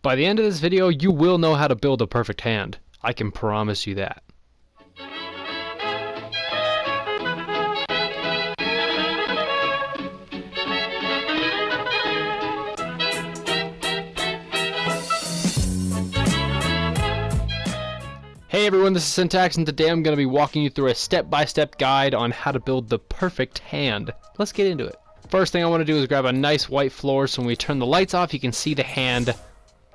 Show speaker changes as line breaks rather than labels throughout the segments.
By the end of this video, you will know how to build a perfect hand. I can promise you that. Hey everyone, this is Syntax, and today I'm going to be walking you through a step-by-step guide on how to build the perfect hand. Let's get into it. First thing I want to do is grab a nice white floor so when we turn the lights off you can see the hand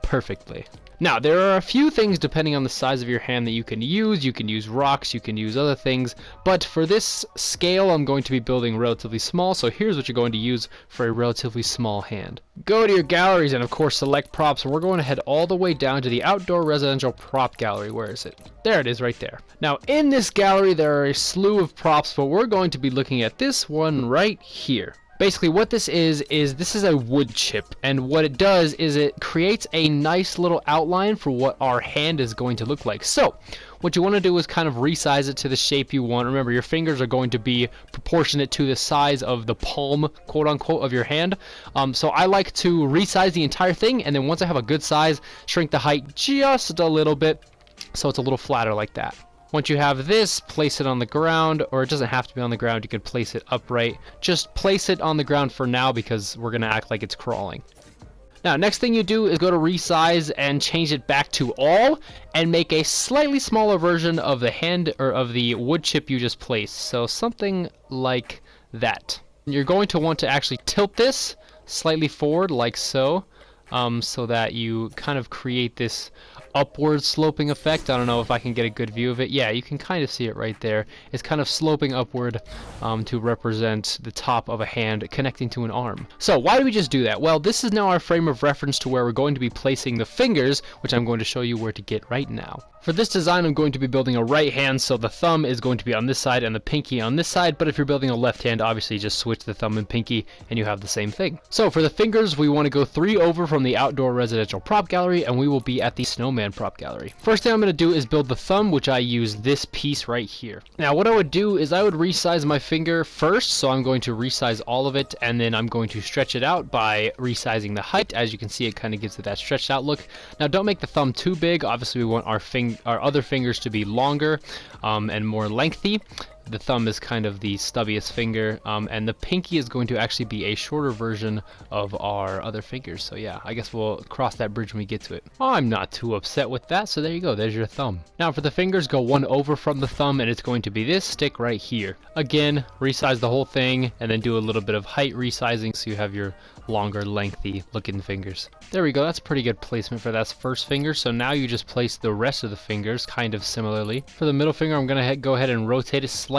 perfectly. Now there are a few things depending on the size of your hand that you can use. You can use rocks, you can use other things, but for this scale I'm going to be building relatively small, so here's what you're going to use for a relatively small hand. Go to your galleries and of course select props, and we're going to head all the way down to the outdoor residential prop gallery. Where is it? There it is right there. Now in this gallery there are a slew of props, but we're going to be looking at this one right here. Basically what this is this is a wood chip, and what it does is it creates a nice little outline for what our hand is going to look like. So what you want to do is kind of resize it to the shape you want. Remember, your fingers are going to be proportionate to the size of the palm, quote unquote, of your hand. So I like to resize the entire thing, and then once I have a good size, shrink the height just a little bit so it's a little flatter like that. Once you have this, place it on the ground, or it doesn't have to be on the ground, you can place it upright. Just place it on the ground for now because we're going to act like it's crawling. Now, next thing you do is go to resize and change it back to all, and make a slightly smaller version of the hand, or of the wood chip you just placed. So something like that. You're going to want to actually tilt this slightly forward like so, so that you kind of create this upward sloping effect. I don't know if I can get a good view of it. Yeah, you can kind of see it right there. It's kind of sloping upward to represent the top of a hand connecting to an arm. So why do we just do that? Well, this is now our frame of reference to where we're going to be placing the fingers, which I'm going to show you where to get right now. For this design I'm going to be building a right hand, so the thumb is going to be on this side and the pinky on this side, but if you're building a left hand, obviously just switch the thumb and pinky and you have the same thing. So for the fingers, we want to go 3 over from the outdoor residential prop gallery, and we will be at the snowman prop gallery. First thing I'm going to do is build the thumb, which I use this piece right here. Now what I would do is I would resize my finger first, so I'm going to resize all of it, and then I'm going to stretch it out by resizing the height. As you can see, it kind of gives it that stretched out look. Now don't make the thumb too big. Obviously we want our other fingers to be longer and more lengthy. The thumb is kind of the stubbiest finger, and the pinky is going to actually be a shorter version of our other fingers. So yeah, I guess we'll cross that bridge when we get to it. Oh, I'm not too upset with that, so there you go, there's your thumb. Now for the fingers, go 1 over from the thumb, and it's going to be this stick right here. Again, resize the whole thing, and then do a little bit of height resizing so you have your longer, lengthy looking fingers. There we go, that's pretty good placement for that first finger. So now you just place the rest of the fingers kind of similarly. For the middle finger, I'm going to go ahead and rotate it slightly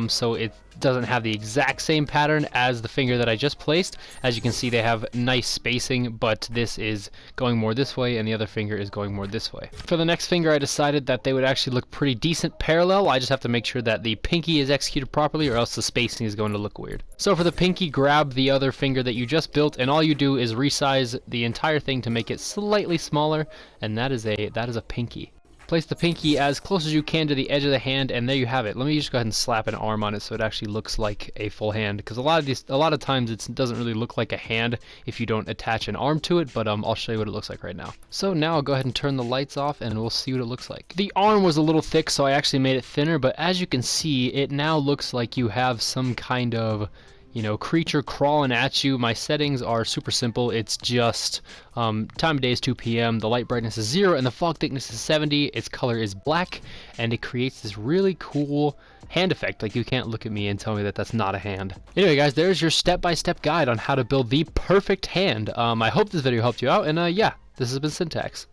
so it doesn't have the exact same pattern as the finger that I just placed. As you can see, they have nice spacing, but this is going more this way and the other finger is going more this way. For the next finger, I decided that they would actually look pretty decent parallel. I just have to make sure that the pinky is executed properly, or else the spacing is going to look weird. So for the pinky, grab the other finger that you just built, and all you do is resize the entire thing to make it slightly smaller, and that is a pinky. Place the pinky as close as you can to the edge of the hand, and there you have it. Let me just go ahead and slap an arm on it so it actually looks like a full hand, because a lot of times it doesn't really look like a hand if you don't attach an arm to it, but I'll show you what it looks like right now. So now I'll go ahead and turn the lights off and we'll see what it looks like. The arm was a little thick, so I actually made it thinner, but as you can see, it now looks like you have some kind of, you know, creature crawling at you. My settings are super simple. It's just time of day is 2 p.m. The light brightness is 0 and the fog thickness is 70. Its color is black, and it creates this really cool hand effect. Like, you can't look at me and tell me that that's not a hand. Anyway guys, there's your step-by-step guide on how to build the perfect hand. I hope this video helped you out, and yeah, this has been Syntax.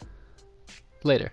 Later.